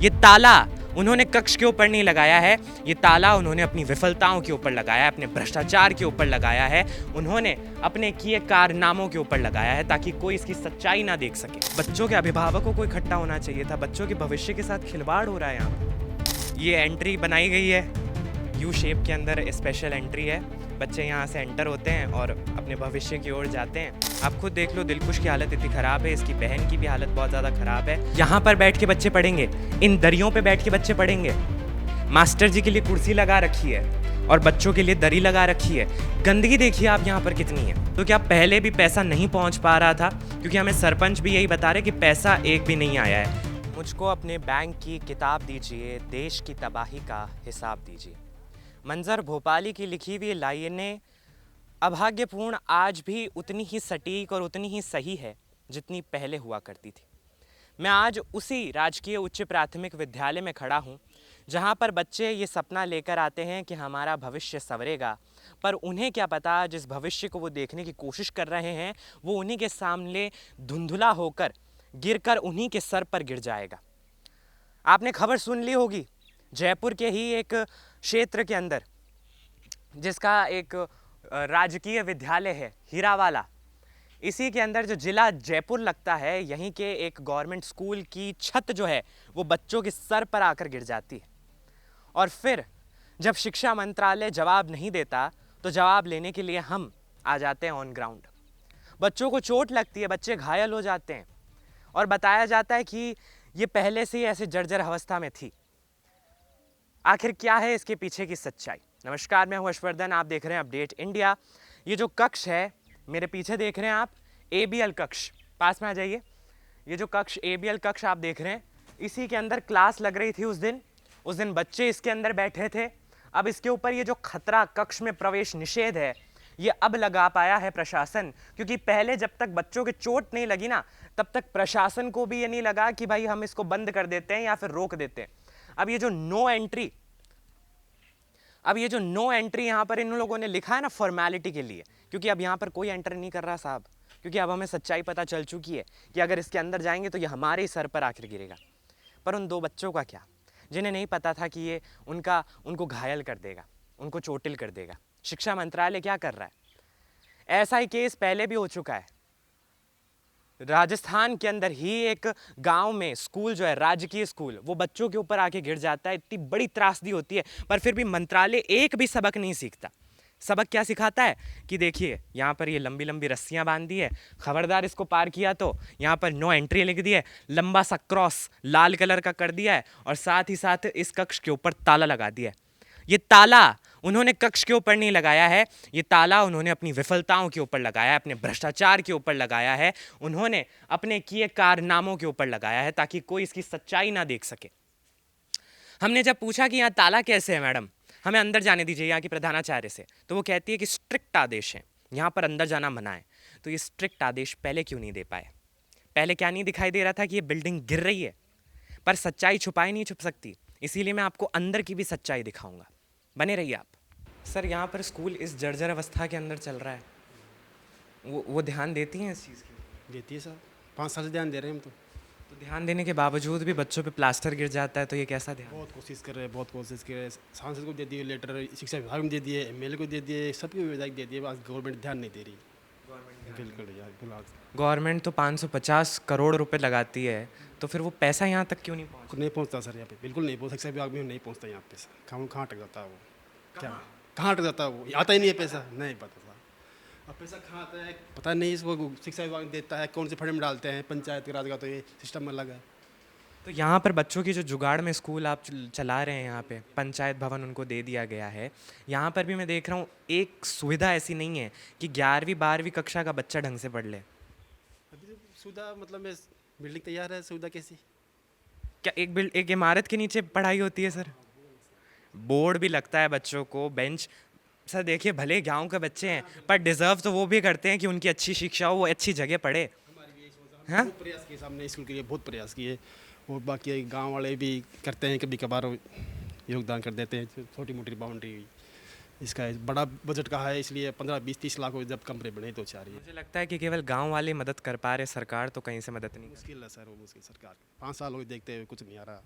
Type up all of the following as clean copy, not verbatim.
ये ताला उन्होंने कक्ष के ऊपर नहीं लगाया है, ये ताला उन्होंने अपनी विफलताओं के ऊपर लगाया है, अपने भ्रष्टाचार के ऊपर लगाया है, उन्होंने अपने किए कारनामों के ऊपर लगाया है ताकि कोई इसकी सच्चाई ना देख सके। बच्चों के अभिभावकों को इकट्ठा होना चाहिए था, बच्चों के भविष्य के साथ खिलवाड़ हो रहा है यहाँ पर। ये एंट्री बनाई गई है, यू शेप के अंदर स्पेशल एंट्री है, बच्चे यहाँ से एंटर होते हैं और अपने भविष्य की ओर जाते हैं। आप खुद देख लो, दिलकुश की हालत इतनी ख़राब है, इसकी बहन की भी हालत बहुत ज़्यादा ख़राब है। यहाँ पर बैठ के बच्चे पढ़ेंगे, इन दरियों पे बैठ के बच्चे पढ़ेंगे। मास्टर जी के लिए कुर्सी लगा रखी है और बच्चों के लिए दरी लगा रखी है। गंदगी देखिए आप यहाँ पर कितनी है। तो क्या पहले भी पैसा नहीं पहुँच पा रहा था? क्योंकि हमें सरपंच भी यही बता रहे कि पैसा एक भी नहीं आया है। मुझको अपने बैंक की किताब दीजिए, देश की तबाही का हिसाब दीजिए। मंजर भोपाली की लिखी हुई लाइनें अभाग्यपूर्ण आज भी उतनी ही सटीक और उतनी ही सही है जितनी पहले हुआ करती थी। मैं आज उसी राजकीय उच्च प्राथमिक विद्यालय में खड़ा हूँ जहाँ पर बच्चे ये सपना लेकर आते हैं कि हमारा भविष्य संवरेगा, पर उन्हें क्या पता जिस भविष्य को वो देखने की कोशिश कर रहे हैं वो उन्हीं के सामने धुंधला होकर गिरकर उन्हीं के सर पर गिर जाएगा। आपने खबर सुन ली होगी, जयपुर के ही एक क्षेत्र के अंदर जिसका एक राजकीय विद्यालय है हीरावाला, इसी के अंदर जो जिला जयपुर लगता है, यहीं के एक गवर्नमेंट स्कूल की छत जो है वो बच्चों के सर पर आकर गिर जाती है। और फिर जब शिक्षा मंत्रालय जवाब नहीं देता तो जवाब लेने के लिए हम आ जाते हैं ऑन ग्राउंड। बच्चों को चोट लगती है, बच्चे घायल हो जाते हैं और बताया जाता है कि ये पहले से ही ऐसे जर्जर अवस्था में थी। आखिर क्या है इसके पीछे की सच्चाई? नमस्कार, मैं हूं हर्षवर्धन, आप देख रहे हैं अपडेट इंडिया। ये जो कक्ष है मेरे पीछे देख रहे हैं आप, ABL कक्ष, पास में आ जाइए। ये जो कक्ष ABL कक्ष आप देख रहे हैं, इसी के अंदर क्लास लग रही थी उस दिन बच्चे इसके अंदर बैठे थे। अब इसके ऊपर ये जो खतरा कक्ष में प्रवेश निषेध है ये अब लगा पाया है प्रशासन, क्योंकि पहले जब तक बच्चों के चोट नहीं लगी ना तब तक प्रशासन को भी ये नहीं लगा कि भाई हम इसको बंद कर देते हैं या फिर रोक देते हैं। अब ये जो नो एंट्री यहाँ पर इन लोगों ने लिखा है ना फॉर्मेलिटी के लिए, क्योंकि अब यहाँ पर कोई एंटर नहीं कर रहा साहब, क्योंकि अब हमें सच्चाई पता चल चुकी है कि अगर इसके अंदर जाएंगे तो ये हमारे ही सर पर आखिर गिरेगा। पर उन दो बच्चों का क्या, जिन्हें नहीं पता था कि ये उनको घायल कर देगा, उनको चोटिल कर देगा। शिक्षा मंत्रालय क्या कर रहा है? ऐसा ही केस पहले भी हो चुका है। राजस्थान के अंदर ही एक गांव में स्कूल जो है, राजकीय स्कूल, वो बच्चों के ऊपर आके गिर जाता है। इतनी बड़ी त्रासदी होती है, पर फिर भी मंत्रालय एक भी सबक नहीं सीखता। सबक क्या सिखाता है कि देखिए यहाँ पर ये लंबी लंबी रस्सियाँ बांध दी है, खबरदार इसको पार किया तो यहाँ पर नो एंट्री लिख दी है, लंबा सा क्रॉस लाल कलर का कर दिया है और साथ ही साथ इस कक्ष के ऊपर ताला लगा दिया है। ये ताला उन्होंने कक्ष के ऊपर नहीं लगाया है, ये ताला उन्होंने अपनी विफलताओं के ऊपर लगाया है, अपने भ्रष्टाचार के ऊपर लगाया है, उन्होंने अपने किए कारनामों के ऊपर लगाया है ताकि कोई इसकी सच्चाई ना देख सके। हमने जब पूछा कि यहाँ ताला कैसे है मैडम, हमें अंदर जाने दीजिए यहाँ की प्रधानाचार्य से, तो वो कहती है कि स्ट्रिक्ट आदेश है, यहाँ पर अंदर जाना मना है। तो ये स्ट्रिक्ट आदेश पहले क्यों नहीं दे पाए? पहले क्या नहीं दिखाई दे रहा था कि ये बिल्डिंग गिर रही है? पर सच्चाई छुपाई नहीं छुप सकती, इसीलिए मैं आपको अंदर की भी सच्चाई दिखाऊंगा, बने रहिए आप। सर यहाँ पर स्कूल इस जर्जर अवस्था के अंदर चल रहा है, वो ध्यान देती हैं इस चीज़ की? देती है सर, 5 साल से ध्यान दे रहे हैं हम तो ध्यान देने के बावजूद भी बच्चों पे प्लास्टर गिर जाता है, तो ये कैसा ध्यान? बहुत कोशिश कर रहे हैं, बहुत कोशिश कर रहे हैं। सांसद को दे दिए लेटर, शिक्षा विभाग में दे दिए, MLA को दे दिए, सबकी विधायक दे दिए, बस गवर्नमेंट ध्यान नहीं दे रही। बिल्कुल यार, बिल्कुल गवर्नमेंट तो 550 करोड़ रुपए लगाती है, तो फिर वो पैसा यहाँ तक क्यों नहीं पहुँच? नहीं पहुँचता सर, यहाँ पे बिल्कुल नहीं पहुँच। शिक्षा विभाग में नहीं पहुँचता यहाँ पे सर। कहाँ अटक जाता है वो? क्या कहाँ अटक जाता है वो? आता ही नहीं है पैसा, नहीं पता सर। अब पैसा कहाँ आता है पता नहीं, इसको शिक्षा विभाग देता है, कौन से फंड में डालते हैं, पंचायत राज का तो ये सिस्टम अलग है। तो यहाँ पर बच्चों की जो जुगाड़ में स्कूल आप चला रहे हैं, यहाँ पे पंचायत भवन उनको दे दिया गया है, यहाँ पर भी मैं देख रहा हूँ एक सुविधा ऐसी नहीं है कि 11वीं 12वीं कक्षा का बच्चा ढंग से पढ़ ले। अभी तो सुविधा मतलब में बिल्डिंग तैयार है, सुविधा कैसी? क्या एक इमारत के नीचे पढ़ाई होती है सर? बोर्ड भी लगता है बच्चों को, बेंच। सर देखिए, भले गांव के बच्चे हैं पर डिज़र्व तो वो भी करते हैं कि उनकी अच्छी शिक्षा हो, वो अच्छी जगह पढ़े। हाँ, बहुत प्रयास किए सामने स्कूल के लिए, बहुत प्रयास किए, और बाकी गांव वाले भी करते हैं, कभी कभार योगदान कर देते हैं, छोटी मोटी बाउंड्री। इसका बड़ा बजट का है, इसलिए 15-20-30 लाख जब कमरे बने तो चाह रही है। मुझे लगता है कि केवल गांव वाले मदद कर पा रहे, सरकार तो कहीं से मदद नहीं कर। मुश्किल है सर, वो मुश्किल। सरकार 5 साल हो गए देखते हुए, कुछ नहीं आ रहा।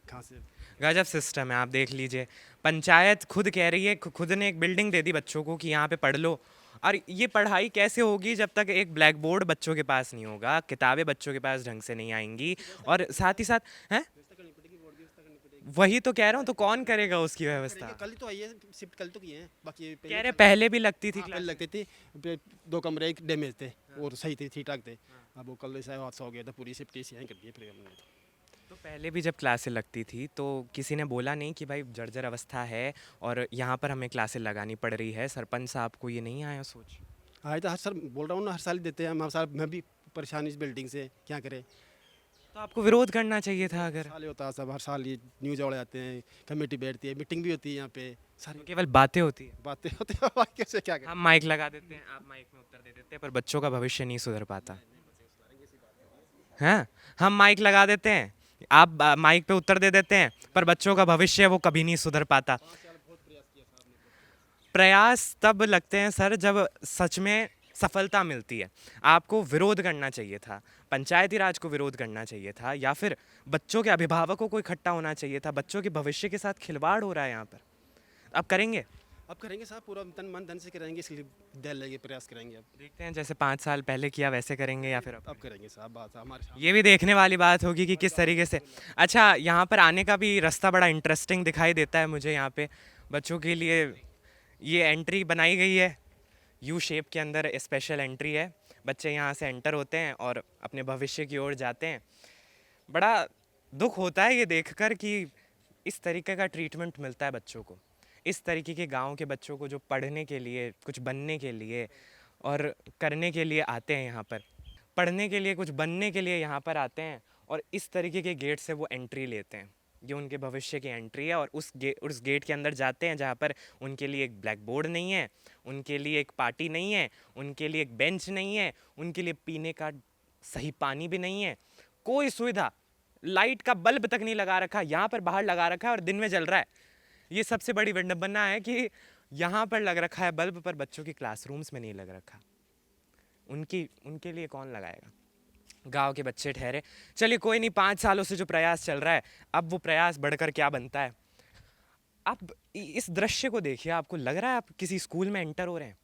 कहाँ से गजब सिस्टम है। आप देख लीजिए, पंचायत खुद कह रही है, खुद ने एक बिल्डिंग दे दी बच्चों को कि यहाँ पे पढ़ लो। और ये पढ़ाई कैसे होगी जब तक एक ब्लैक बोर्ड बच्चों के पास नहीं होगा, किताबें बच्चों के पास ढंग से नहीं आएंगी, और साथ ही साथ हैं, व्यवस्था करनी पड़ेगी, बोर्ड की व्यवस्था करनी पड़ेगी। वही तो कह रहा हूँ, तो कौन करेगा उसकी करेंगे, व्यवस्था? कल ही तो आई है, शिफ्ट कल तो किए हैं, बाकी ये कह रहे पहले भी लगती थी हाँ, पहले क्लास। लगते थे, 2 कमरे एक डैमेज थे और सही थे, ठीक ठाक थे। अब वो कल ऐसा हादसा हो गया था, पूरी शिफ्ट यहीं कर दी फिर हमने। तो पहले भी जब क्लासें लगती थी तो किसी ने बोला नहीं कि भाई जर्जर अवस्था है और यहाँ पर हमें क्लासें लगानी पड़ रही है? सरपंच साहब को ये नहीं आया सोच? आज तो हर साल बोल रहा हूँ ना, हर साल ही देते हैं हम, हर साल मैं भी परेशान इस बिल्डिंग से, क्या करें। तो आपको विरोध करना चाहिए था। अगर साल ही होता है सब, हर साल ये न्यूज़ वाले आते हैं, कमेटी बैठती है, मीटिंग भी होती है यहाँ पे, सारी तो केवल बातें होती है। बातें होती है, बाकी कैसे क्या करें। हम माइक लगा देते हैं, आप माइक में उत्तर दे देते हैं, पर बच्चों का भविष्य नहीं सुधर पाता। हैं, हम माइक लगा देते हैं, आप माइक पे उत्तर दे देते हैं, पर बच्चों का भविष्य वो कभी नहीं सुधर पाता। प्रयास तब लगते हैं सर जब सच में सफलता मिलती है। आपको विरोध करना चाहिए था, पंचायती राज को विरोध करना चाहिए था, या फिर बच्चों के अभिभावकों को इकट्ठा होना चाहिए था। बच्चों के भविष्य के साथ खिलवाड़ हो रहा है यहाँ पर। अब करेंगे, अब करेंगे साहब, पूरा तन मन धन से करेंगे, इसलिए दिल लगे प्रयास करेंगे। अब देखते हैं जैसे 5 साल पहले किया वैसे करेंगे या फिर अब? अब करेंगे साहब, बात हमारे सामने। ये भी देखने वाली बात होगी कि किस तरीके से। अच्छा, यहाँ पर आने का भी रास्ता बड़ा इंटरेस्टिंग दिखाई देता है मुझे। यहाँ पे बच्चों के लिए ये एंट्री बनाई गई है, यू शेप के अंदर स्पेशल एंट्री है। बच्चे यहाँ से एंटर होते हैं और अपने भविष्य की ओर जाते हैं। बड़ा दुख होता है ये देखकर कि इस तरीके का ट्रीटमेंट मिलता है बच्चों को। इस तरीके के गांव के बच्चों को जो पढ़ने के लिए, कुछ बनने के लिए और करने के लिए आते हैं यहाँ पर, पढ़ने के लिए, कुछ बनने के लिए यहाँ पर आते हैं, और इस तरीके के गेट से वो एंट्री लेते हैं। ये उनके भविष्य की एंट्री है, और उस गेट के अंदर जाते हैं जहाँ पर उनके लिए एक ब्लैक बोर्ड नहीं है, उनके लिए एक पार्टी नहीं है, उनके लिए एक बेंच नहीं है, उनके लिए पीने का सही पानी भी नहीं है, कोई सुविधा, लाइट का बल्ब तक नहीं लगा रखा। यहाँ पर बाहर लगा रखा है और दिन में जल रहा है। ये सबसे बड़ी विडंबना है कि यहाँ पर लग रखा है बल्ब, पर बच्चों की क्लासरूम्स में नहीं लग रखा। उनके लिए कौन लगाएगा? गांव के बच्चे ठहरे। चलिए कोई नहीं, 5 सालों से जो प्रयास चल रहा है, अब वो प्रयास बढ़कर क्या बनता है। आप इस दृश्य को देखिए, आपको लग रहा है आप किसी स्कूल में एंटर हो रहे हैं?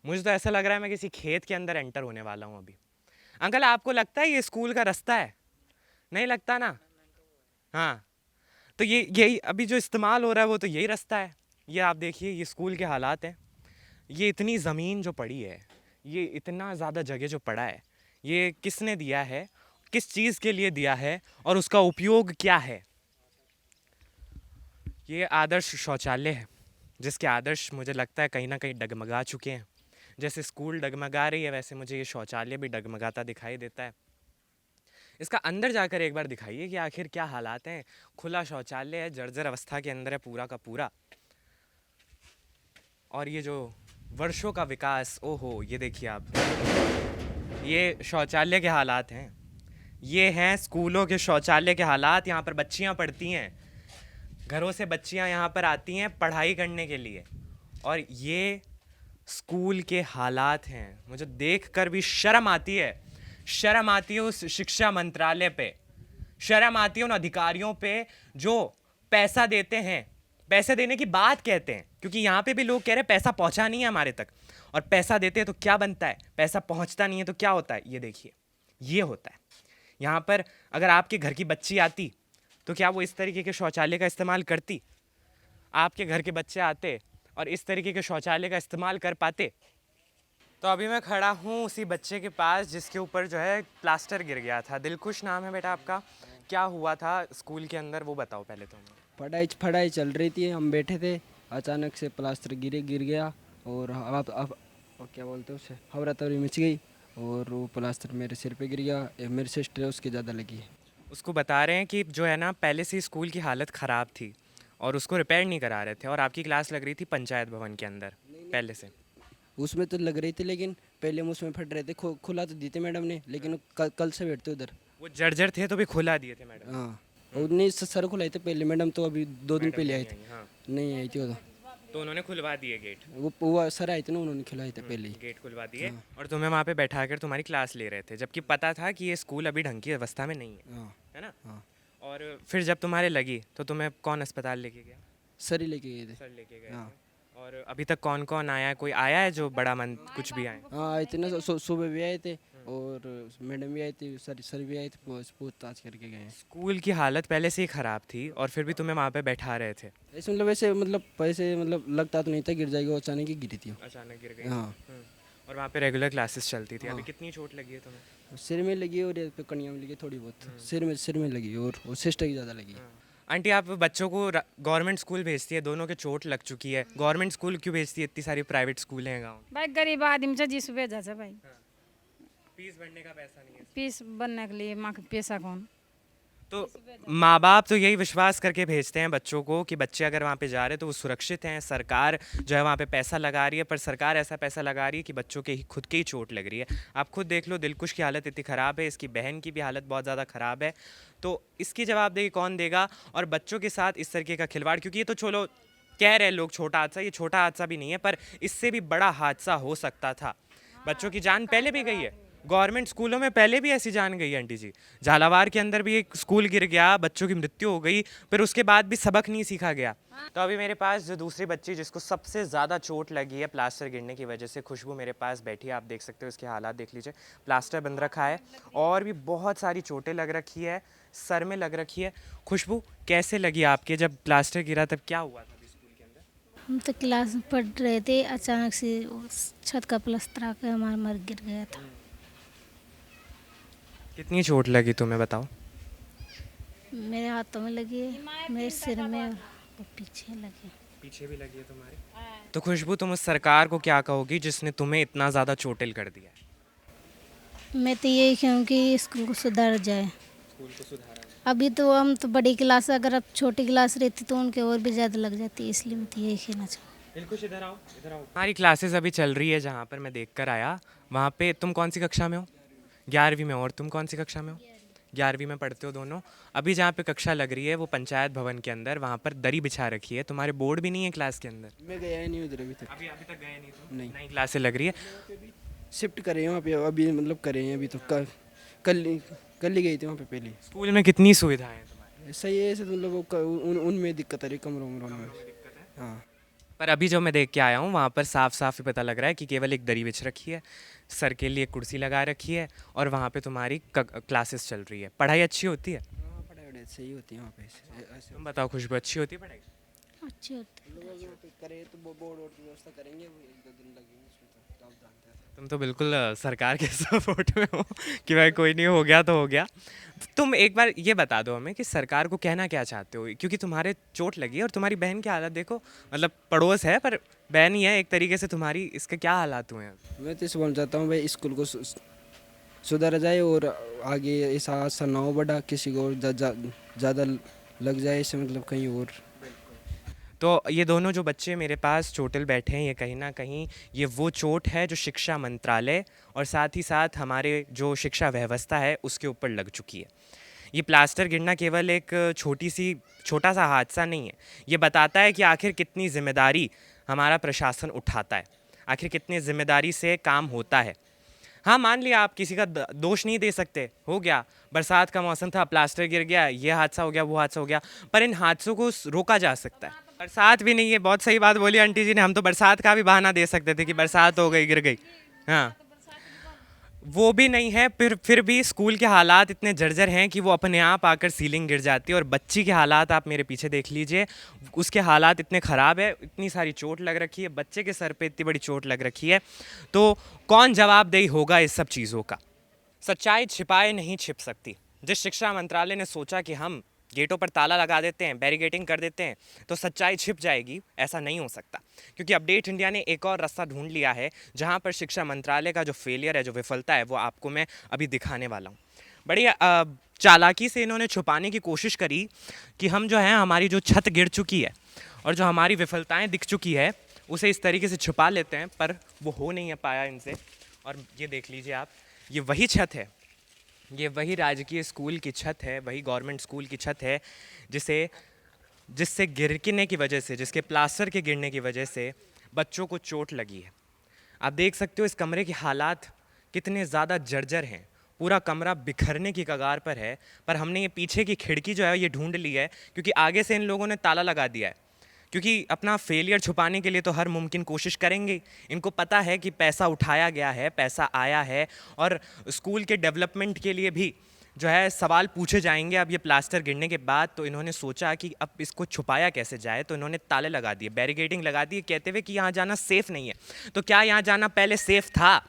मुझे तो ऐसा लग रहा है मैं किसी खेत के अंदर एंटर होने वाला हूँ अभी। अंकल, आपको लगता है ये स्कूल का रास्ता है? नहीं लगता ना? हाँ, तो ये यही अभी जो इस्तेमाल हो रहा है वो तो यही रास्ता है। ये आप देखिए, ये स्कूल के हालात हैं। ये इतनी ज़मीन जो पड़ी है, ये इतना ज़्यादा जगह जो पड़ा है, ये किसने दिया है, किस चीज़ के लिए दिया है, और उसका उपयोग क्या है? ये आदर्श शौचालय है, जिसके आदर्श मुझे लगता है कहीं ना कहीं डगमगा चुके हैं। जैसे स्कूल डगमगा रही है, वैसे मुझे ये शौचालय भी डगमगाता दिखाई देता है। इसका अंदर जाकर एक बार दिखाइए कि आखिर क्या हालात हैं। खुला शौचालय है, जर्जर अवस्था के अंदर है पूरा का पूरा। और ये जो वर्षों का विकास, ओहो, ये देखिए आप, ये शौचालय के हालात हैं। ये हैं स्कूलों के शौचालय के हालात। यहाँ पर बच्चियाँ पढ़ती हैं, घरों से बच्चियाँ यहाँ पर आती हैं पढ़ाई करने के लिए, और ये स्कूल के हालात हैं। मुझे देखकर भी शर्म आती है। शर्म आती है उस शिक्षा मंत्रालय पे, शर्म आती है उन अधिकारियों पे जो पैसा देते हैं, पैसे देने की बात कहते हैं, क्योंकि यहाँ पे भी लोग कह रहे हैं पैसा पहुँचा नहीं है हमारे तक, और पैसा देते हैं तो क्या बनता है, पैसा पहुँचता नहीं है तो क्या होता है। ये देखिए, ये होता है यहाँ पर। अगर आपके घर की बच्ची आती तो क्या वो इस तरीके के शौचालय का इस्तेमाल करती? आपके घर के बच्चे आते और इस तरीके के शौचालय का इस्तेमाल कर पाते? तो अभी मैं खड़ा हूँ उसी बच्चे के पास जिसके ऊपर जो है प्लास्टर गिर गया था। दिलखुश नाम है बेटा आपका, क्या हुआ था स्कूल के अंदर वो बताओ पहले तो हमें। पढ़ाई चल रही थी, हम बैठे थे, अचानक से प्लास्टर गिर गया, और अब क्या बोलते हैं उसे, हवरा तवरी मच गई, और वो प्लास्टर मेरे सिर पे गिर गया। मेरी सिस्टर है, उसकी ज़्यादा लगी है। उसको बता रहे हैं कि जो है ना, पहले से ही स्कूल की हालत ख़राब थी और उसको रिपेयर नहीं करा रहे थे, और आपकी क्लास लग रही थी पंचायत भवन के अंदर पहले से। उसमें तो लग रही थी, लेकिन पहले हम उसमें फट रहे थे। खुला तो दी थी मैडम ने, लेकिन कल से बैठते उधर। वो जर्जर थे तो भी खुला दिए थे मैडम? हाँ, और नहीं सर खुलाई थे पहले, मैडम तो अभी 2 दिन पहले आई थी। हाँ, नहीं आई थी वो तो उन्होंने खुलवा दिए गेट। वो सर आई थी ना, उन्होंने खिलाई थे पहले ही। गेट खुलवा दिए, और तुम्हें वहाँ पे बैठा कर तुम्हारी क्लास ले रहे थे, जबकि पता था कि ये स्कूल अभी ढंग की अवस्था में नहीं है, हाँ है ना? हाँ। और फिर जब तुम्हारे लगी तो तुम्हें कौन अस्पताल लेके गया? सर ही लेके गए थे। सर लेके गए हाँ। थे। और अभी तक कौन कौन आया है? कोई आया है जो बड़ा मन कुछ भी आए? हाँ आए थे ना, सुबह भी आए थे और मैडम भी आई थी, सर भी आए थे, पूछताछ करके गए हैं। स्कूल की हालत पहले से ही ख़राब थी और फिर भी तुम्हें वहाँ पे बैठा रहे थे? ऐसे मतलब वैसे मतलब पैसे मतलब लगता तो नहीं था, गिर जाएगी, वो अचानक ही गिरी थी। अचानक गिर गई? हाँ। और वहाँ पे रेगुलर क्लासेस चलती थी। अभी हाँ। कितनी चोट लगी है तुम्हें? सिर में लगी और ये पे कनिया में लगी थोड़ी बहुत, सिर में लगी और सिस्टर की ज़्यादा लगी। आंटी, आप बच्चों को गवर्नमेंट स्कूल भेजती है, दोनों के चोट लग चुकी है, गवर्नमेंट स्कूल क्यों भेजती है? इतनी सारी प्राइवेट स्कूल हैं गाँव। भाई गरीब आदमी से जिस भेजा से भाई, फीस भरने का पैसा नहीं है। पीस बनने के लिए माँ के पैसा कौन। तो माँ बाप तो यही विश्वास करके भेजते हैं बच्चों को कि बच्चे अगर वहाँ पे जा रहे हैं तो वो सुरक्षित हैं। सरकार जो है वहाँ पे पैसा लगा रही है, पर सरकार ऐसा पैसा लगा रही है कि बच्चों के ही खुद के ही चोट लग रही है। आप खुद देख लो, दिलकुश की हालत इतनी ख़राब है, इसकी बहन की भी हालत बहुत ज़्यादा ख़राब है। तो इसकी जवाबदेही कौन देगा? और बच्चों के साथ इस तरीके का खिलवाड़, क्योंकि ये तो चलो कह रहे हैं लोग छोटा हादसा, ये छोटा हादसा भी नहीं है, पर इससे भी बड़ा हादसा हो सकता था। बच्चों की जान पहले भी गई है, गवर्नमेंट स्कूलों में पहले भी ऐसी जान गई है आंटी जी। झालावाड़ के अंदर भी एक स्कूल गिर गया, बच्चों की मृत्यु हो गई, फिर उसके बाद भी सबक नहीं सीखा गया। तो अभी मेरे पास जो दूसरी बच्ची जिसको सबसे ज़्यादा चोट लगी है प्लास्टर गिरने की वजह से, खुशबू मेरे पास बैठी है। आप देख सकते हो इसके हालात देख लीजिए, प्लास्टर बंद रखा है और भी बहुत सारी चोटें लग रखी है, सर में लग रखी है। खुशबू, कैसे लगी आपके? जब प्लास्टर गिरा तब क्या हुआ था अभी स्कूल के अंदर? हम तो क्लास में पढ़ रहे थे, अचानक से छत का प्लास्टर आकर हमारा मर गिर गया था। कितनी चोट लगी तुम्हें बताओ? मेरे हाथों में लगी है, मेरे सिर में और पीछे लगी। पीछे भी लगी है तुम्हारे? तो खुशबू, तुम उस सरकार को क्या कहोगी जिसने तुम्हें इतना ज़्यादा चोटिल कर दिया है? मैं तो यही कहूँ कि स्कूल को सुधार जाए। स्कूल को सुधारा। अभी तो हम तो बड़ी क्लास, अगर अब छोटी क्लास रहती तो उनके और भी ज़्यादा लग जाती, इसलिए मैं तो यही कहना चाहूँ। बिल्कुल, इधर आओ, इधर आओ। हमारी क्लासेस अभी चल रही है, जहाँ पर मैं देख कर आया वहाँ पे। तुम कौन सी कक्षा में हो? 11वीं में। और तुम कौन सी कक्षा में हो? 11वीं में पढ़ते हो दोनों। अभी जहाँ पे कक्षा लग रही है वो पंचायत भवन के अंदर, वहाँ पर दरी बिछा रखी है। तुम्हारे बोर्ड भी नहीं है क्लास के अंदर? मैं गया ही नहीं उधर अभी तक। अभी तक गए नहीं तुम? नहीं। नई क्लासें लग रही है। शिफ्ट करे हैं वहाँ पे, अभी मतलब करे हैं अभी तो, कल ही गई थी वहाँ पे पहले। स्कूल में कितनी सुविधाएं हैं तुम्हारे? सही है, ऐसे तो मतलब उनमें दिक्कत आ रही, कमरों में। हाँ। पर अभी जो मैं देख के आया हूँ वहाँ पर साफ साफ ही पता लग रहा है कि केवल एक दरी बिछ रखी है, सर के लिए कुर्सी लगा रखी है और वहाँ पे तुम्हारी क्लासेस चल रही है। पढ़ाई अच्छी होती है? हाँ, पढ़ाई सही होती है वहाँ पे। ऐसे तुम बताओ खुशबू, अच्छी होती है पढ़ाई? अच्छी होती है। लोग करे तो बोर्ड वोर्ड की व्यवस्था करेंगे, वो 1-2 दिन लगेंगे उसमें, तो आप जानते हैं। तुम तो बिल्कुल सरकार के सपोर्ट में हो कि भाई कोई नहीं, हो गया तो हो गया। तुम एक बार ये बता दो हमें कि सरकार को कहना क्या चाहते हो, क्योंकि तुम्हारे चोट लगी है और तुम्हारी बहन की हालत देखो, मतलब पड़ोस है पर बहन ही है एक तरीके से तुम्हारी, इसके क्या हालात हुए हैं? मैं तो इसे बोलना चाहता हूँ भाई, स्कूल को सुधारा जाए और आगे ऐसा हादसा ना हो बड़ा, किसी को ज़्यादा लग जाए इसे, मतलब कहीं और। तो ये दोनों जो बच्चे मेरे पास चोटिल बैठे हैं, ये कहीं ना कहीं ये वो चोट है जो शिक्षा मंत्रालय और साथ ही साथ हमारे जो शिक्षा व्यवस्था है उसके ऊपर लग चुकी है। ये प्लास्टर गिरना केवल एक छोटा सा हादसा नहीं है, ये बताता है कि आखिर कितनी जिम्मेदारी हमारा प्रशासन उठाता है, आखिर कितनी जिम्मेदारी से काम होता है। हाँ, मान लिया आप किसी का दोष नहीं दे सकते, हो गया, बरसात का मौसम था, प्लास्टर गिर गया, ये हादसा हो गया, वो हादसा हो गया, पर इन हादसों को रोका जा सकता है। बरसात भी नहीं है, बहुत सही बात बोली आंटी जी ने, हम तो बरसात का भी बहाना दे सकते थे कि बरसात हो गई, गिर गई। हाँ, वो भी नहीं है, फिर भी स्कूल के हालात इतने जर्जर हैं कि वो अपने आप आकर सीलिंग गिर जाती है। और बच्ची के हालात आप मेरे पीछे देख लीजिए, उसके हालात इतने ख़राब है, इतनी सारी चोट लग रखी है, बच्चे के सर पे इतनी बड़ी चोट लग रखी है। तो कौन जवाबदेही होगा इस सब चीज़ों का? सच्चाई छिपाए नहीं छिप सकती। जिस शिक्षा मंत्रालय ने सोचा कि हम गेटों पर ताला लगा देते हैं, बैरिकेडिंग कर देते हैं तो सच्चाई छिप जाएगी, ऐसा नहीं हो सकता। क्योंकि अपडेट इंडिया ने एक और रास्ता ढूंढ लिया है जहां पर शिक्षा मंत्रालय का जो फेलियर है, जो विफलता है, वो आपको मैं अभी दिखाने वाला हूं। बड़ी चालाकी से इन्होंने छुपाने की कोशिश करी कि हम जो है, हमारी जो छत गिर चुकी है और जो हमारी विफलताएँ दिख चुकी है उसे इस तरीके से छुपा लेते हैं, पर वो हो नहीं पाया इनसे। और ये देख लीजिए आप, ये वही छत है, ये वही राजकीय स्कूल की छत है, वही गवर्नमेंट स्कूल की छत है जिससे गिरने की वजह से, जिसके प्लास्टर के गिरने की वजह से बच्चों को चोट लगी है। आप देख सकते हो इस कमरे के हालात कितने ज़्यादा जर्जर हैं, पूरा कमरा बिखरने की कगार पर है, पर हमने ये पीछे की खिड़की जो है ये ढूंढ ली है, क्योंकि आगे से इन लोगों ने ताला लगा दिया है। क्योंकि अपना फेलियर छुपाने के लिए तो हर मुमकिन कोशिश करेंगे। इनको पता है कि पैसा उठाया गया है, पैसा आया है, और स्कूल के डेवलपमेंट के लिए भी जो है सवाल पूछे जाएंगे अब ये प्लास्टर गिरने के बाद। तो इन्होंने सोचा कि अब इसको छुपाया कैसे जाए, तो इन्होंने ताले लगा दिए, बैरिकेडिंग लगा दी, कहते हुए कि यहाँ जाना सेफ़ नहीं है। तो क्या यहाँ जाना पहले सेफ़ था?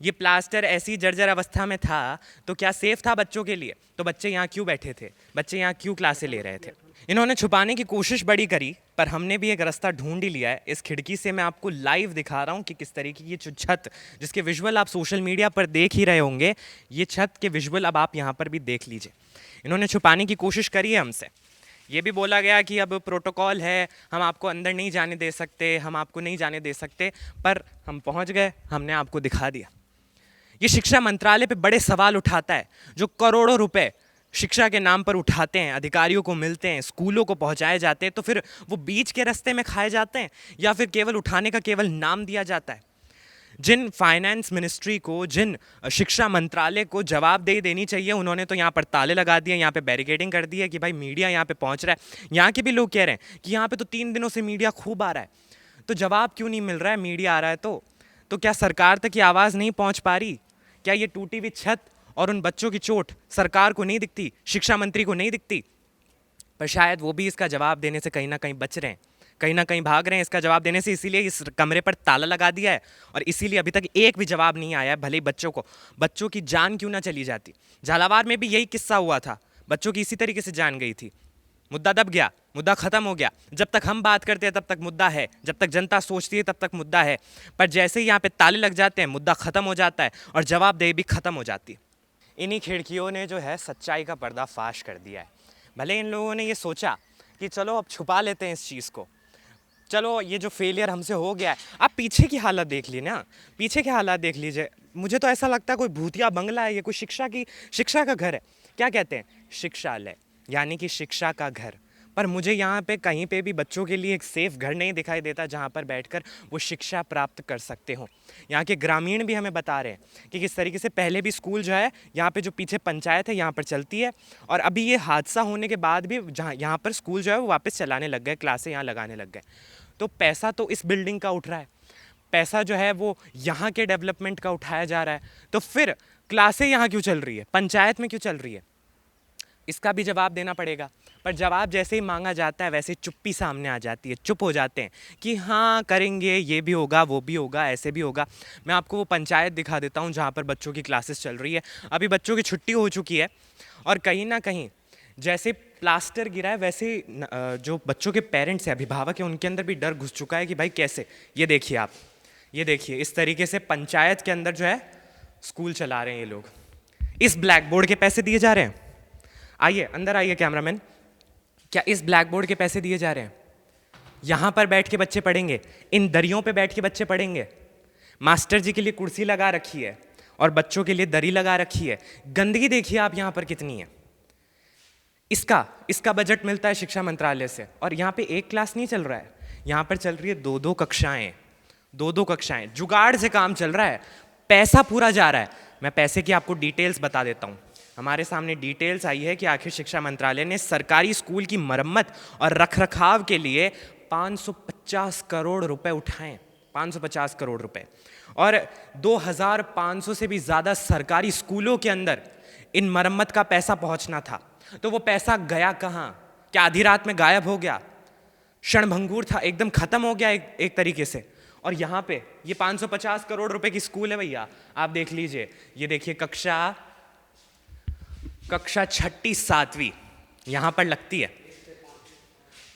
ये प्लास्टर ऐसी जर्जर अवस्था में था तो क्या सेफ़ था बच्चों के लिए? तो बच्चे यहाँ क्यों बैठे थे? बच्चे यहाँ क्यों क्लासें ले रहे थे? इन्होंने छुपाने की कोशिश बड़ी करी, पर हमने भी एक रास्ता ढूंढ ही लिया है। इस खिड़की से मैं आपको लाइव दिखा रहा हूँ कि किस तरीके की ये छत, जिसके विजुअल आप सोशल मीडिया पर देख ही रहे होंगे, ये छत के विजुअल अब आप यहाँ पर भी देख लीजिए। इन्होंने छुपाने की कोशिश करी है हमसे। ये भी बोला गया कि अब प्रोटोकॉल है, हम आपको अंदर नहीं जाने दे सकते, हम आपको नहीं जाने दे सकते, पर हम पहुँच गए, हमने आपको दिखा दिया। ये शिक्षा मंत्रालय पे बड़े सवाल उठाता है, जो करोड़ों रुपए शिक्षा के नाम पर उठाते हैं, अधिकारियों को मिलते हैं, स्कूलों को पहुंचाए जाते हैं, तो फिर वो बीच के रास्ते में खाए जाते हैं या फिर केवल उठाने का केवल नाम दिया जाता है? जिन फाइनेंस मिनिस्ट्री को, जिन शिक्षा मंत्रालय को जवाबदेही देनी चाहिए, उन्होंने तो यहाँ पर ताले लगा दिए, यहाँ पे बैरिकेडिंग कर दी है कि भाई मीडिया यहाँ पे पहुँच रहा है। यहाँ के भी लोग कह रहे हैं कि यहाँ पे तो 3 दिनों से मीडिया खूब आ रहा है, तो जवाब क्यों नहीं मिल रहा है? मीडिया आ रहा है तो क्या सरकार तक ये आवाज़ नहीं पहुँच पा रही? क्या ये टूटी हुई छत और उन बच्चों की चोट सरकार को नहीं दिखती, शिक्षा मंत्री को नहीं दिखती? पर शायद वो भी इसका जवाब देने से कहीं ना कहीं बच रहे हैं, कहीं ना कहीं भाग रहे हैं इसका जवाब देने से। इसीलिए इस कमरे पर ताला लगा दिया है और इसीलिए अभी तक एक भी जवाब नहीं आया है। भले ही बच्चों की जान क्यों ना चली जाती। झालावाड़ में भी यही किस्सा हुआ था, बच्चों की इसी तरीके से जान गई थी। मुद्दा दब गया, मुद्दा ख़त्म हो गया। जब तक हम बात करते हैं तब तक मुद्दा है, जब तक जनता सोचती है तब तक मुद्दा है, पर जैसे ही यहाँ पे ताले लग जाते हैं मुद्दा ख़त्म हो जाता है और जवाबदेही भी ख़त्म हो जाती है। इन्हीं खिड़कियों ने जो है सच्चाई का पर्दा फाश कर दिया है। भले इन लोगों ने ये सोचा कि चलो अब छुपा लेते हैं इस चीज़ को, चलो ये जो फेलियर हमसे हो गया है। आप पीछे की हालत देख लीजिए ना, पीछे की हालत देख लीजिए। मुझे तो ऐसा लगता है कोई भूतिया बंगला है, ये कोई शिक्षा का घर है। क्या कहते हैं? शिक्षालय, यानी कि शिक्षा का घर। पर मुझे यहाँ पे कहीं पे भी बच्चों के लिए एक सेफ़ घर नहीं दिखाई देता जहाँ पर बैठकर वो शिक्षा प्राप्त कर सकते हो। यहाँ के ग्रामीण भी हमें बता रहे हैं कि किस तरीके से पहले भी स्कूल जो है यहाँ पे जो पीछे पंचायत है यहाँ पर चलती है, और अभी ये हादसा होने के बाद भी जहाँ यहाँ पर स्कूल जो है वो वापस चलाने लग गए, क्लासें यहाँ लगाने लग गए। तो पैसा तो इस बिल्डिंग का उठ रहा है, पैसा जो है वो यहाँ के डेवलपमेंट का उठाया जा रहा है, तो फिर क्लासें यहाँ क्यों चल रही है, पंचायत में क्यों चल रही है? इसका भी जवाब देना पड़ेगा। पर जवाब जैसे ही मांगा जाता है वैसे ही चुप्पी सामने आ जाती है, चुप हो जाते हैं कि हाँ करेंगे, ये भी होगा, वो भी होगा, ऐसे भी होगा। मैं आपको वो पंचायत दिखा देता हूँ जहाँ पर बच्चों की क्लासेस चल रही है। अभी बच्चों की छुट्टी हो चुकी है और कहीं ना कहीं जैसे प्लास्टर गिरा है वैसे जो बच्चों के पेरेंट्स हैं, अभिभावक हैं, उनके अंदर भी डर घुस चुका है कि भाई कैसे। ये देखिए आप, ये देखिए इस तरीके से पंचायत के अंदर जो है स्कूल चला रहे हैं ये लोग। इस ब्लैक बोर्ड के पैसे दिए जा रहे हैं। आइए अंदर आइए कैमरामैन, क्या इस ब्लैक बोर्ड के पैसे दिए जा रहे हैं? यहाँ पर बैठ के बच्चे पढ़ेंगे, इन दरियों पे बैठ के बच्चे पढ़ेंगे। मास्टर जी के लिए कुर्सी लगा रखी है और बच्चों के लिए दरी लगा रखी है। गंदगी देखिए आप यहाँ पर कितनी है। इसका बजट मिलता है शिक्षा मंत्रालय से, और यहाँ पे एक क्लास नहीं चल रहा है, यहाँ पर चल रही है दो दो कक्षाएं। जुगाड़ से काम चल रहा है, पैसा पूरा जा रहा है। मैं पैसे की आपको डिटेल्स बता देता हूँ। हमारे सामने डिटेल्स आई है कि आखिर शिक्षा मंत्रालय ने सरकारी स्कूल की मरम्मत और रखरखाव के लिए 550 करोड़ रुपए उठाए, 550 करोड़ रुपए, और 2500 से भी ज़्यादा सरकारी स्कूलों के अंदर इन मरम्मत का पैसा पहुंचना था। तो वो पैसा गया कहाँ? क्या आधी रात में गायब हो गया? क्षणभंगुर था, एकदम ख़त्म हो गया एक तरीके से। और यहाँ पे ये 550 करोड़ रुपए की स्कूल है भैया, आप देख लीजिए। ये देखिए कक्षा 6ठी 7वीं यहाँ पर लगती है,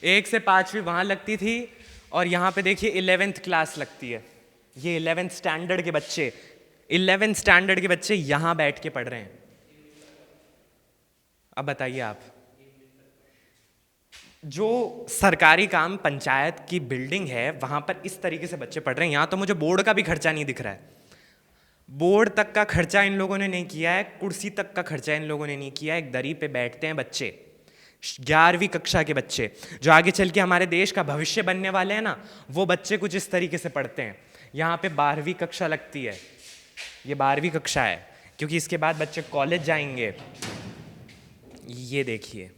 1 से 5वीं वहाँ लगती थी, और यहाँ पे देखिए 11th क्लास लगती है। ये 11th स्टैंडर्ड के बच्चे यहाँ बैठ के पढ़ रहे हैं। अब बताइए आप, जो सरकारी काम पंचायत की बिल्डिंग है वहाँ पर इस तरीके से बच्चे पढ़ रहे हैं। यहाँ तो मुझे बोर्ड का भी खर्चा नहीं दिख रहा है, बोर्ड तक का खर्चा इन लोगों ने नहीं किया है, कुर्सी तक का खर्चा इन लोगों ने नहीं किया है। एक दरी पे बैठते हैं बच्चे, 11वीं कक्षा के बच्चे, जो आगे चल के हमारे देश का भविष्य बनने वाले हैं ना, वो बच्चे कुछ इस तरीके से पढ़ते हैं। यहाँ पे 12वीं कक्षा लगती है, ये 12वीं कक्षा है। क्योंकि इसके बाद बच्चे कॉलेज जाएंगे। ये देखिए,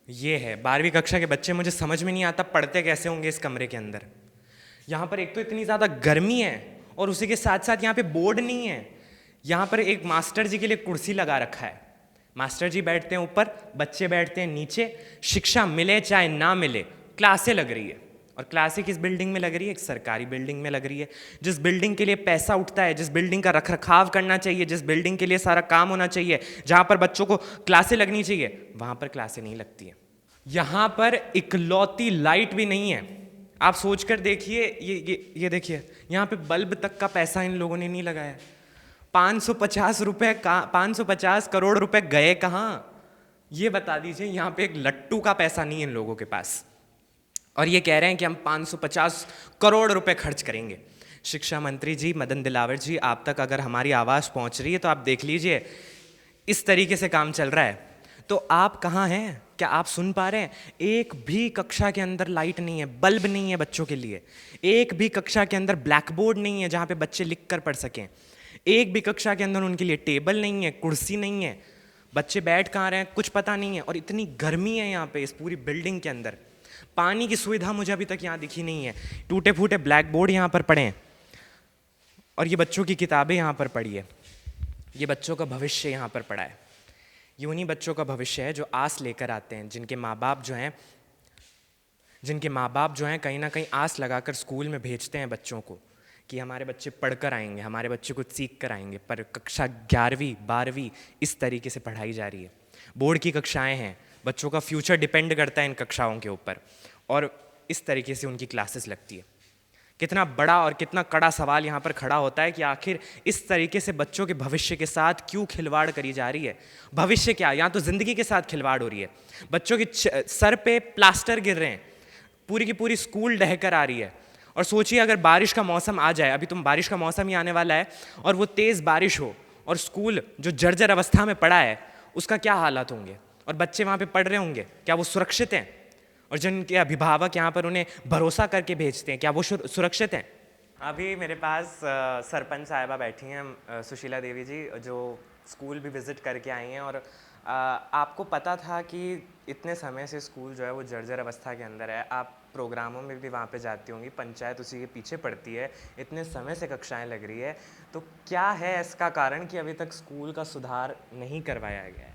ये है 12वीं कक्षा के बच्चे। मुझे समझ में नहीं आता पढ़ते कैसे होंगे इस कमरे के अंदर। यहाँ पर एक तो इतनी ज़्यादा गर्मी है और उसी के साथ साथ यहाँ पे बोर्ड नहीं है। यहाँ पर एक मास्टर जी के लिए कुर्सी लगा रखा है, मास्टर जी बैठते हैं ऊपर, बच्चे बैठते हैं नीचे। शिक्षा मिले चाहे ना मिले, क्लासें लग रही है। और क्लासें किस बिल्डिंग में लग रही है? एक सरकारी बिल्डिंग में लग रही है। जिस बिल्डिंग के लिए पैसा उठता है, जिस बिल्डिंग का रख रखाव करना चाहिए, जिस बिल्डिंग के लिए सारा काम होना चाहिए, जहाँ पर बच्चों को क्लासें लगनी चाहिए, वहाँ पर क्लासें नहीं लगती हैं। यहाँ पर इकलौती लाइट भी नहीं है। आप सोच कर देखिए, ये देखिए, यहाँ पे बल्ब तक का पैसा इन लोगों ने नहीं लगाया। 550 करोड़ रुपए गए कहाँ? ये बता दीजिए। यहाँ पे एक लट्टू का पैसा नहीं है इन लोगों के पास, और ये कह रहे हैं कि हम 550 करोड़ रुपए खर्च करेंगे। शिक्षा मंत्री जी मदन दिलावर जी, आप तक अगर हमारी आवाज़ पहुँच रही है तो आप देख लीजिए, इस तरीके से काम चल रहा है। तो आप कहाँ हैं? क्या आप सुन पा रहे हैं? एक भी कक्षा के अंदर लाइट नहीं है, बल्ब नहीं है बच्चों के लिए। एक भी कक्षा के अंदर ब्लैक बोर्ड नहीं है जहाँ पे बच्चे लिख कर पढ़ सकें। एक भी कक्षा के अंदर उनके लिए टेबल नहीं है, कुर्सी नहीं है। बच्चे बैठ कहाँ रहे हैं कुछ पता नहीं है। और इतनी गर्मी है यहाँ पे इस पूरी बिल्डिंग के अंदर। पानी की सुविधा मुझे अभी तक यहाँ दिखी नहीं है। टूटे फूटे ब्लैक बोर्ड यहाँ पर पड़े हैं, और ये बच्चों की किताबें यहाँ पर पड़ी है। ये बच्चों का भविष्य यहाँ पर पड़ा है। ये उन्हीं बच्चों का भविष्य है जो आस लेकर आते हैं, जिनके माँ बाप जो हैं कहीं ना कहीं आस लगाकर स्कूल में भेजते हैं बच्चों को कि हमारे बच्चे पढ़कर आएंगे, हमारे बच्चे कुछ सीख कर आएंगे। पर कक्षा 11वीं 12वीं इस तरीके से पढ़ाई जा रही है। बोर्ड की कक्षाएं हैं, बच्चों का फ्यूचर डिपेंड करता है इन कक्षाओं के ऊपर, और इस तरीके से उनकी क्लासेस लगती है। कितना बड़ा और कितना कड़ा सवाल यहाँ पर खड़ा होता है कि आखिर इस तरीके से बच्चों के भविष्य के साथ क्यों खिलवाड़ करी जा रही है। भविष्य क्या, यहाँ तो ज़िंदगी के साथ खिलवाड़ हो रही है। बच्चों के सर पे प्लास्टर गिर रहे हैं, पूरी की पूरी स्कूल ढहकर आ रही है। और सोचिए अगर बारिश का मौसम आ जाए, अभी तुम बारिश का मौसम ही आने वाला है, और वो तेज़ बारिश हो और स्कूल जो जर्जर अवस्था में पड़ा है उसका क्या हालात होंगे, और बच्चे वहाँ पे पढ़ रहे होंगे, क्या वो सुरक्षित हैं? और जिनके अभिभावक यहाँ पर उन्हें भरोसा करके भेजते हैं, क्या वो सुरक्षित हैं? अभी मेरे पास सरपंच साहिबा बैठी हैं, सुशीला देवी जी, जो स्कूल भी विज़िट करके आई हैं। और आपको पता था कि इतने समय से स्कूल जो है वो जर्जर अवस्था के अंदर है। आप प्रोग्रामों में भी वहाँ पे जाती होंगी, पंचायत उसी के पीछे पड़ती है, इतने समय से कक्षाएं लग रही है, तो क्या है इसका कारण कि अभी तक स्कूल का सुधार नहीं करवाया गया है?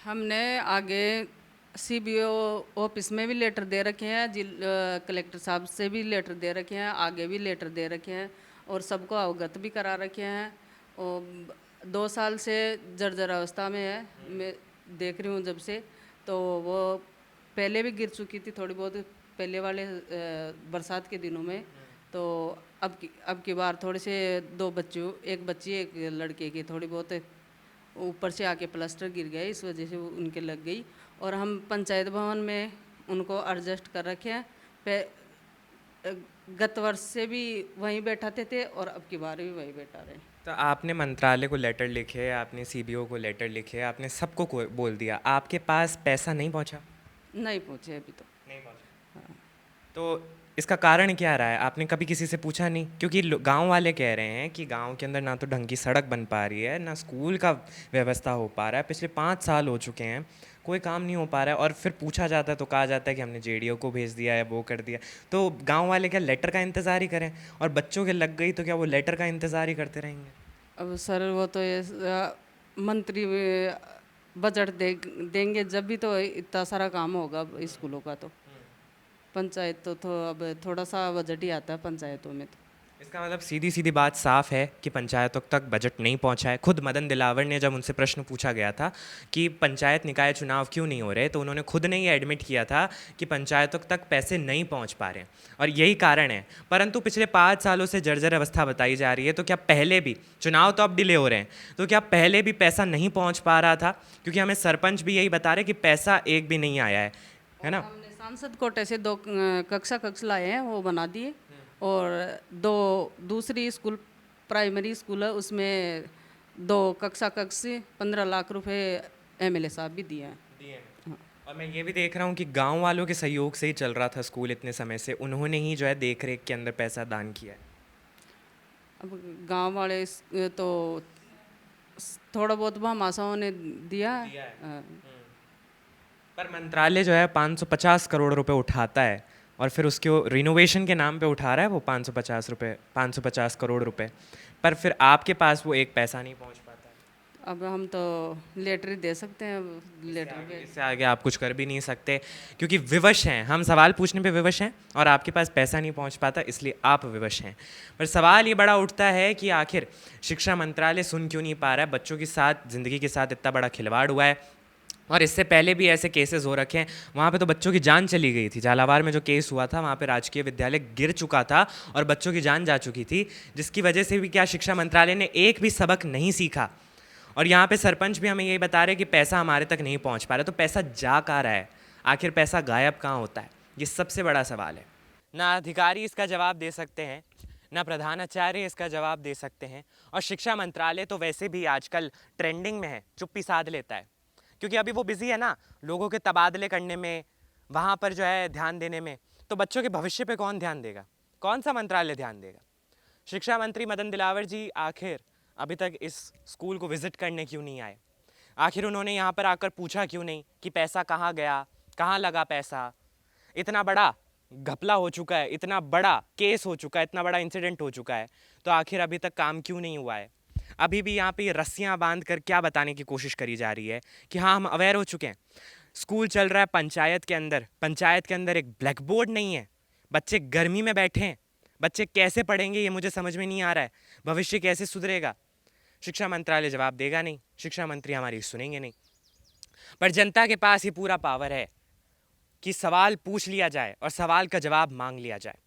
हमने आगे CBO ऑफिस में भी लेटर दे रखे हैं, कलेक्टर साहब से भी लेटर दे रखे हैं, आगे भी लेटर दे रखे हैं, और सबको अवगत भी करा रखे हैं। और 2 साल से जर्जर अवस्था में है, मैं देख रही हूँ जब से। तो वो पहले भी गिर चुकी थी थोड़ी बहुत, पहले वाले बरसात के दिनों में। तो अब की बार थोड़े से 2 बच्चों, एक बच्ची एक लड़के की थोड़ी बहुत ऊपर से आके प्लास्टर गिर गए, इस वजह से वो उनके लग गई। और हम पंचायत भवन में उनको एडजस्ट कर रखे हैं। गत वर्ष से भी वहीं बैठाते थे और अब की बार भी वहीं बैठा रहे। तो आपने मंत्रालय को लेटर लिखे, आपने CBO को लेटर लिखे, आपने सबको बोल दिया, आपके पास पैसा नहीं पहुंचा? नहीं पहुँचे अभी तो। नहीं पहुंचा। हाँ। तो इसका कारण क्या रहा है? आपने कभी किसी से पूछा नहीं? क्योंकि गांव वाले कह रहे हैं कि गांव के अंदर ना तो ढंग की सड़क बन पा रही है, ना स्कूल का व्यवस्था हो पा रहा है। पिछले 5 साल हो चुके हैं, कोई काम नहीं हो पा रहा है। और फिर पूछा जाता है तो कहा जाता है कि हमने JDO को भेज दिया है, वो कर दिया। तो गांव वाले क्या लेटर का इंतज़ार ही करें? और बच्चों के लग गई तो क्या वो लेटर का इंतज़ार ही करते रहेंगे? अब सर वो तो ये मंत्री बजट देंगे जब भी तो इतना सारा काम होगा स्कूलों का। तो पंचायत तो अब थोड़ा सा बजट ही आता है पंचायतों में। तो इसका मतलब सीधी सीधी बात साफ है कि पंचायतों तक बजट नहीं पहुंचा है। खुद मदन दिलावर ने जब उनसे प्रश्न पूछा गया था कि पंचायत निकाय चुनाव क्यों नहीं हो रहे, तो उन्होंने खुद ने ये एडमिट किया था कि पंचायतों तक पैसे नहीं पहुंच पा रहे हैं, और यही कारण है। परंतु पिछले 5 सालों से जर्जर अवस्था बताई जा रही है, तो क्या पहले भी चुनाव तो अब डिले हो रहे हैं, तो क्या पहले भी पैसा नहीं पहुँच पा रहा था? क्योंकि हमें सरपंच भी यही बता रहे कि पैसा एक भी नहीं आया है ना। हमने सांसद कोटे से 2 कक्ष लाए हैं, वो बना दिए। और 2 दूसरी स्कूल प्राइमरी स्कूल है, उसमें 2 कक्षा 15 लाख रुपए MLA साहब भी दिए हैं। हाँ। और मैं ये भी देख रहा हूँ कि गांव वालों के सहयोग से ही चल रहा था स्कूल इतने समय से, उन्होंने ही जो है देख रेख के अंदर पैसा दान किया है। अब गांव वाले तो थोड़ा बहुत भामाशाहों ने दिया दिया है। हाँ। पर मंत्रालय जो है 550 करोड़ रुपए उठाता है और फिर उसके रिनोवेशन के नाम पे उठा रहा है वो 550 करोड़ रुपए, पर फिर आपके पास वो एक पैसा नहीं पहुंच पाता है। अब हम तो लेटर ही दे सकते हैं, लेटर पे इससे आगे आप कुछ कर भी नहीं सकते क्योंकि विवश हैं हम, सवाल पूछने पे विवश हैं और आपके पास पैसा नहीं पहुंच पाता इसलिए आप विवश हैं। पर सवाल ये बड़ा उठता है कि आखिर शिक्षा मंत्रालय सुन क्यों नहीं पा रहा है, बच्चों के साथ, ज़िंदगी के साथ इतना बड़ा खिलवाड़ हुआ है और इससे पहले भी ऐसे केसेस हो रखे हैं। वहाँ पे तो बच्चों की जान चली गई थी, झालावाड़ में जो केस हुआ था वहाँ पे राजकीय विद्यालय गिर चुका था और बच्चों की जान जा चुकी थी, जिसकी वजह से भी क्या शिक्षा मंत्रालय ने एक भी सबक नहीं सीखा। और यहाँ पे सरपंच भी हमें यही बता रहे हैं कि पैसा हमारे तक नहीं पहुँच पा रहा, तो पैसा जा कहाँ रहा है, आखिर पैसा गायब कहाँ होता है, ये सबसे बड़ा सवाल है। ना अधिकारी इसका जवाब दे सकते हैं, ना प्रधानाचार्य इसका जवाब दे सकते हैं, और शिक्षा मंत्रालय तो वैसे भी आजकल ट्रेंडिंग में है, चुप्पी साध लेता है क्योंकि अभी वो बिजी है ना लोगों के तबादले करने में, वहाँ पर जो है ध्यान देने में, तो बच्चों के भविष्य पे कौन ध्यान देगा, कौन सा मंत्रालय ध्यान देगा। शिक्षा मंत्री मदन दिलावर जी आखिर अभी तक इस स्कूल को विजिट करने क्यों नहीं आए, आखिर उन्होंने यहाँ पर आकर पूछा क्यों नहीं कि पैसा कहाँ गया, कहाँ लगा पैसा। इतना बड़ा घपला हो चुका है, इतना बड़ा केस हो चुका है, इतना बड़ा इंसिडेंट हो चुका है, तो आखिर अभी तक काम क्यों नहीं हुआ है। अभी भी यहाँ पे ये रस्सियाँ बांध कर क्या बताने की कोशिश करी जा रही है कि हाँ हम अवेयर हो चुके हैं। स्कूल चल रहा है पंचायत के अंदर, पंचायत के अंदर एक ब्लैक बोर्ड नहीं है, बच्चे गर्मी में बैठे हैं, बच्चे कैसे पढ़ेंगे ये मुझे समझ में नहीं आ रहा है, भविष्य कैसे सुधरेगा। शिक्षा मंत्रालय जवाब देगा नहीं, शिक्षा मंत्री हमारी सुनेंगे नहीं, पर जनता के पास ये पूरा पावर है कि सवाल पूछ लिया जाए और सवाल का जवाब मांग लिया जाए।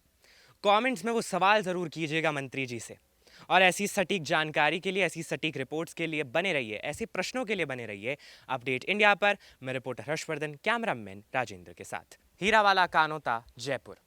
कमेंट्स में वो सवाल ज़रूर कीजिएगा मंत्री जी से, और ऐसी सटीक जानकारी के लिए, ऐसी सटीक रिपोर्ट्स के लिए बने रहिए, ऐसे प्रश्नों के लिए बने रहिए अपडेट इंडिया पर। मैं रिपोर्टर हर्षवर्धन, कैमरामैन राजेंद्र के साथ, हीरावाला कानोता, जयपुर।